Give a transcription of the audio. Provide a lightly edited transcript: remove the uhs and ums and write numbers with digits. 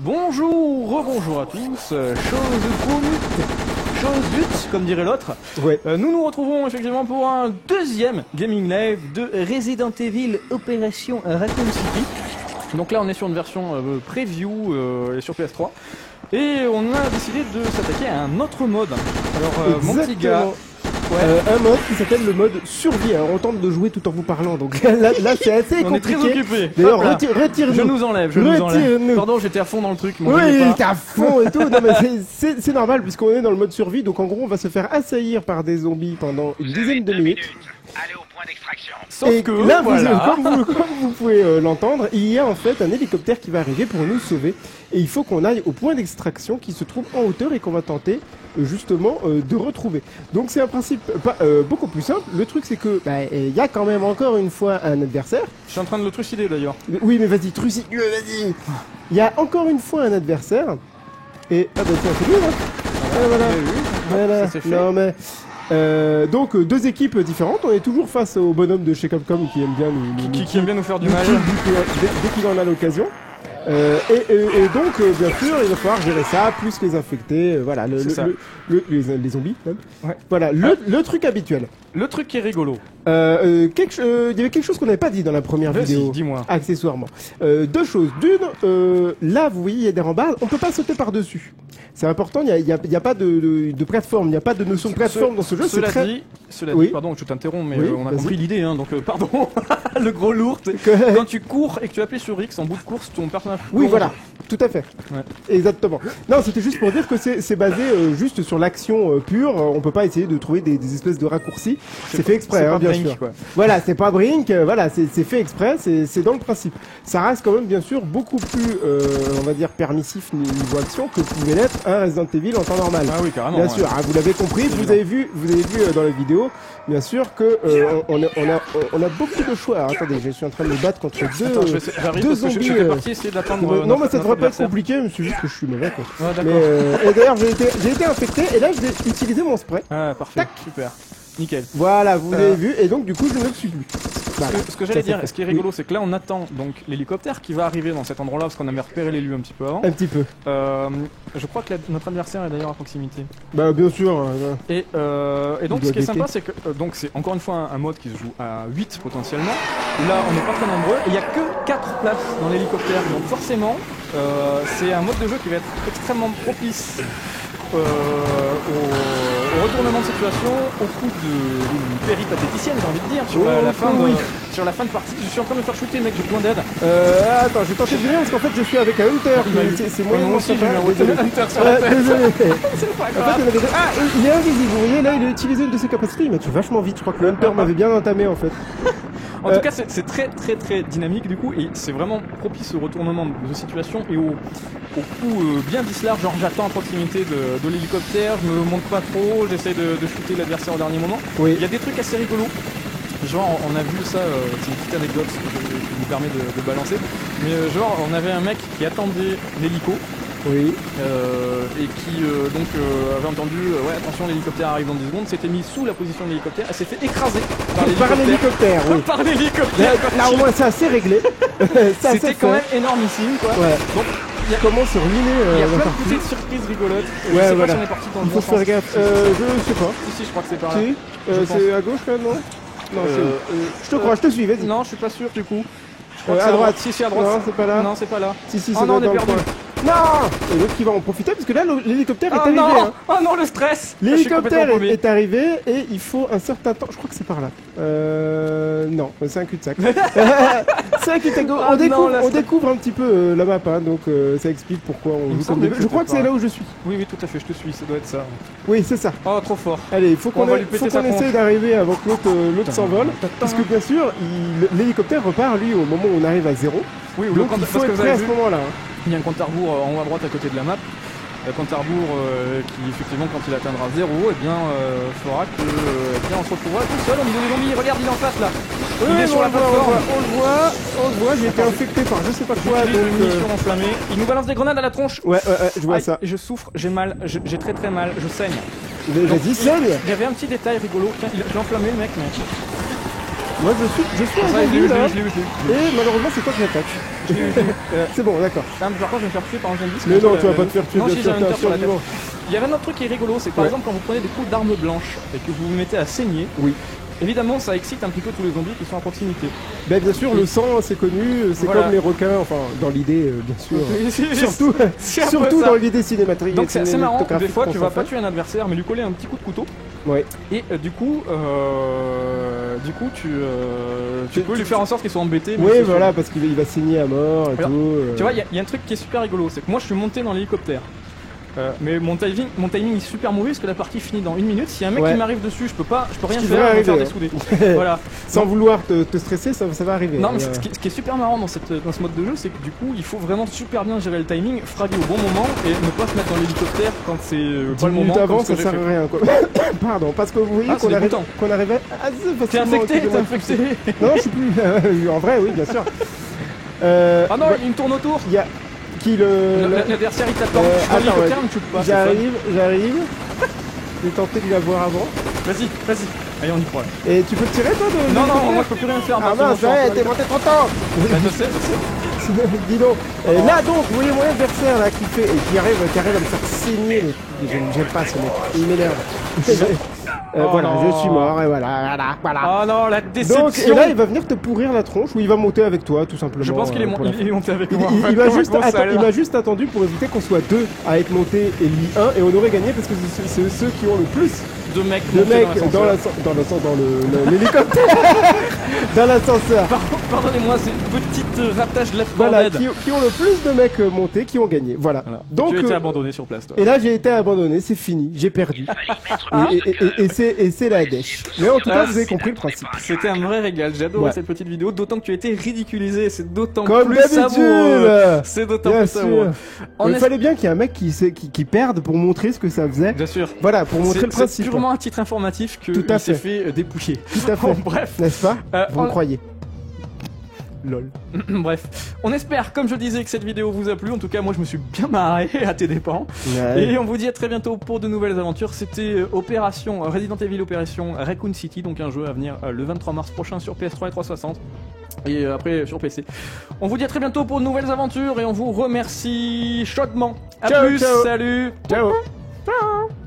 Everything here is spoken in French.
Bonjour, rebonjour à tous, chose but, comme dirait l'autre. Ouais. Nous nous retrouvons effectivement pour un deuxième Gaming Live de Resident Evil Opération Raccoon City. Donc là on est sur une version preview sur PS3. Et on a décidé de s'attaquer à un autre mode. Alors mon petit gars... Un mode qui s'appelle le mode survie. Alors on tente de jouer tout en vous parlant, donc là c'est assez compliqué. On est très occupé. D'ailleurs retire-nous. Je nous enlève. Pardon, j'étais à fond dans le truc. Oui, il était à fond et tout. Non mais c'est normal puisqu'on est dans le mode survie. Donc en gros on va se faire assaillir par des zombies pendant une dizaine de minutes. Allez au point d'extraction. Sauf que là, voilà. comme vous pouvez l'entendre, il y a en fait un hélicoptère qui va arriver pour nous sauver. Et il faut qu'on aille au point d'extraction qui se trouve en hauteur et qu'on va tenter justement de retrouver. Donc c'est un principe beaucoup plus simple. Le truc c'est que il y a quand même encore une fois un adversaire. Je suis en train de le trucider d'ailleurs. Oui mais vas-y, trucide-le, vas-y. Il y a encore une fois un adversaire. Et ah bah tiens, c'est lui là. Voilà. Ça c'est fait. Non mais donc deux équipes différentes. On est toujours face au bonhomme de chez Capcom qui aime bien Qui aime bien nous faire du mal. dès qu'il en a l'occasion. Et donc bien sûr il va falloir gérer ça, plus les infectés, voilà, les zombies même. Ouais. Voilà, le truc habituel. Le truc qui est rigolo. Il y avait quelque chose qu'on n'avait pas dit dans la première vidéo. Dis-moi. Accessoirement. Deux choses. D'une, là vous voyez il y a des rambardes, on peut pas sauter par-dessus. C'est important, il y a pas de plateforme, il n'y a pas de notion de plateforme dans ce jeu. Cela très... dit, oui. pardon, je t'interromps, mais Oui, on a vas-y. compris l'idée, hein, donc pardon. Le gros lourd. Quand tu cours et que tu appuies sur X en bout de course, ton personnage. Oui, plonge. voilà, tout à fait. Ouais. Exactement. Non, c'était juste pour dire que c'est basé juste sur l'action pure. On peut pas essayer de trouver des espèces de raccourcis. C'est fait exprès, c'est hein, pas bien Brink, sûr. quoi. Voilà, c'est pas Brink. Voilà, c'est fait exprès. C'est dans le principe. Ça reste quand même bien sûr beaucoup plus, on va dire, permissif niveau action que pouvait l'être un Resident Evil en temps normal. Ah oui, carrément. Bien ouais. sûr, hein, vous l'avez compris. Vous avez vu dans la vidéo, bien sûr que on a beaucoup de choix. Alors, attendez, je suis en train de me battre contre Attends, j'arrive deux parce que zombies. j'étais parti essayer d'attendre. Non, mais ça devrait pas être adversaire. compliqué, mais c'est juste que je suis mauvais, quoi. Ah, Mais d'accord. et d'ailleurs, j'ai été infecté, et là, je vais utiliser mon spray. Ah, parfait. Tac. Super. Nickel. Voilà, vous l'avez vu, et donc, du coup, je ne le suis plus. Voilà. Ce que j'allais Ça, dire, c'est ce qui est fait. rigolo, c'est que là on attend donc l'hélicoptère qui va arriver dans cet endroit-là parce qu'on avait repéré les lieux un petit peu avant. Un petit peu. Je crois que notre adversaire est d'ailleurs à proximité. Bah, bien sûr. Et donc Il ce qui est doit sympa, c'est que donc c'est encore une fois un mode qui se joue à 8 potentiellement. Là on n'est pas très nombreux et il n'y a que 4 places dans l'hélicoptère. Donc forcément c'est un mode de jeu qui va être extrêmement propice au retournement de situation, au coup de péripatéticienne, j'ai envie de dire, sur, sur la fin de partie. Je suis en train de me faire shooter, mec, j'ai besoin d'aide. Attends, je vais tenter de venir parce qu'en fait, je suis avec un hunter. C'est moyen Moi aussi, j'ai eu un désolé. hunter sur la tête. Désolé. C'est pas En fait, grave. il est invisible, vous voyez, là, il a utilisé une de ses capacités, il m'a tué vachement vite, je crois que le hunter m'avait bien entamé, en fait. En tout cas, c'est très très très dynamique du coup, et c'est vraiment propice au retournement de situation et au coup bien vicelard. Genre, j'attends à proximité de l'hélicoptère, je me monte pas trop, j'essaie de shooter l'adversaire au dernier moment. Oui. Il y a des trucs assez rigolos. Genre, on a vu ça, c'est une petite anecdote qui nous permet de balancer. Mais genre, on avait un mec qui attendait l'hélico. Oui. Et qui avait entendu ouais, attention, l'hélicoptère arrive dans 10 secondes, s'était mis sous la position de l'hélicoptère, elle s'est fait écraser Par l'hélicoptère, oui. par l'hélicoptère. Là, au moins, c'est assez réglé. C'était quand même énormissime, quoi. Ouais. Donc Comment se ruiner il y a la plein de partie. petites surprises rigolotes. Je Ouais, sais pas voilà. si on est parti dans le Il bon faut faire sens. gaffe. Je sais pas. Si, je crois que c'est par là. Si. Je C'est à gauche, là, non? Non, je te crois, je te suis, vas-y. Non, je suis pas sûr du coup. Je crois que À c'est droite. Si, à droite. Non, c'est pas là. Non, c'est pas là. Si, Oh ça non, doit on est être dans le perdu. coin. Non! Et l'autre qui va en profiter parce que là l'hélicoptère est Oh arrivé. non, Hein. oh non, le stress. L'hélicoptère est arrivé et il faut un certain temps. Je crois que c'est par là. Non, c'est un cul-de-sac. C'est un cul-de-sac. On découvre un petit peu la map, hein, donc ça explique pourquoi on joue comme des. Je crois que c'est là où je suis. Oui, tout à fait, je te suis, ça doit être ça. Oui, c'est ça. Oh, trop fort. Allez, il faut qu'on essaye d'arriver avant que l'autre s'envole. Parce que bien sûr, l'hélicoptère repart lui au moment où on arrive à 0. Oui, Donc il faut être prêt à ce moment-là. Il y a un compte à rebours en haut à droite à côté de la map. Un compte à rebours qui, effectivement, quand il atteindra 0, eh bien, fera que on se retrouvera tout seul au milieu des zombies. Regarde, il est en face là. Oui, il est sur la plateforme. On le voit, j'ai été infecté par je sais pas quoi. Donc, munitions enflammées. Il nous balance des grenades à la tronche. Ouais, je vois ça. Je souffre, j'ai mal, j'ai très très mal, je saigne. Vas-y, saigne. Il y avait un petit détail rigolo. Tiens, je l'ai enflammé le mec, mais. Moi je suis un Ça, je zombie l'ai eu, là. je l'ai eu. Et malheureusement c'est toi qui attaque. C'est bon, d'accord. Par contre, je vais me faire tuer par un zombie. Mais non, tu vas pas te faire tuer, Non, bien si sûr, j'ai un t'es un hunter sur la tête. survivant. Il y avait un autre truc qui est rigolo, c'est que par Ouais. exemple quand vous prenez des coups d'armes blanches et que vous vous mettez à saigner, Oui. évidemment ça excite un petit peu tous les zombies qui sont en proximité. Ben bien sûr, le sang c'est connu, c'est Voilà. comme les requins, enfin dans l'idée bien sûr. Surtout, C'est un peu surtout ça. dans l'idée cinématique. Donc c'est assez marrant, des cinématographique fois qu'on tu vas s'en pas fait. tuer un adversaire mais lui coller un petit coup de couteau Ouais. et du coup tu peux lui faire en sorte qu'il soit embêté. mais Oui, c'est voilà, parce qu'il va saigner à mort et Alors, tout. Tu vois, il y a un truc qui est super rigolo, c'est que moi je suis monté dans l'hélicoptère. Mais mon timing est super mauvais parce que la partie finit dans 1 minute. S'il y a un mec Ouais. qui m'arrive dessus, je peux rien qui faire, devrait je vais me faire arriver, dessouder. Voilà. Sans vouloir te stresser, ça va arriver. Non, mais ce qui est super marrant dans ce mode de jeu, c'est que du coup, il faut vraiment super bien gérer le timing, fraguer au bon moment et ne pas se mettre dans l'hélicoptère quand c'est 10 pas le moment. minutes avant, comme ce ça que sert j'ai fait. à rien quoi. Pardon, parce que vous voyez Ah, c'est dégoûtant. qu'on arrivait assez T'es facilement. infecté, excusez-moi. t'es infecté. Non, je suis plus. En vrai, oui, bien sûr. Ah non, ouais, il me tourne autour. il y a qui L'adversaire il t'attend. Tu prends attends, l'hélicoptère, ouais. mais tu peux pas. c'est fun. J'arrive. J'ai tenté de l'avoir avant. Vas-y. Allez, on y croit. Et tu peux tirer toi de Non, l'hélicoptère moi je peux plus rien faire. Ah parce que mince, moi, je suis ouais, en t'es train monté trop tôt. de- Bah, je sais. Dis donc. Et là donc, vous voyez mon adversaire là qui fait et qui arrive à me faire saigner. J'aime pas ce mec. Il m'énerve. Oh Voilà, non. je suis mort et voilà. Oh non, la déception. Donc, et là, il va venir te pourrir la tronche ou il va monter avec toi, tout simplement. Je pense qu'il est, pour la il est monté avec Il, moi. il- en fait, il m'a comment- juste comment ça a atten- il l'air m'a juste attendu pour éviter qu'on soit deux à être monté et lui un et on aurait gagné parce que c'est ceux qui ont le plus Deux mecs de montés mecs dans l'ascenseur. dans l'hélicoptère dans l'ascenseur. Pardonnez-moi, c'est une petite ratage Left 4 Voilà, Dead. qui ont le plus de mecs montés qui ont gagné. Voilà. Voilà. Donc tu as été abandonné sur place, toi. et là j'ai été abandonné, c'est fini, j'ai perdu. Et c'est la dèche. Mais en tout cas, vous avez compris le principe. C'était un vrai régal, j'ai adoré Ouais. cette petite vidéo, d'autant que tu as été ridiculisé, c'est d'autant Comme plus savoureux. d'habitude. C'est d'autant Bien plus savoureux. sûr. On Il est- fallait bien qu'il y ait un mec qui perde pour montrer ce que ça faisait. Bien sûr. Voilà, pour montrer le C'est principe. purement un titre informatif que Tout à il s'est fait. fait dépouiller. Tout à fait. Bon, bref. N'est-ce pas Vous me on- croyez. Lol. Bref, on espère, comme je disais, que cette vidéo vous a plu. En tout cas, moi, je me suis bien marré à tes dépens. Ouais. Et on vous dit à très bientôt pour de nouvelles aventures. C'était Opération Resident Evil Opération Raccoon City, donc un jeu à venir le 23 mars prochain sur PS3 et 360. Et après sur PC. On vous dit à très bientôt pour de nouvelles aventures et on vous remercie chaudement. A Ciao, plus, ciao. salut. Ciao. Ciao.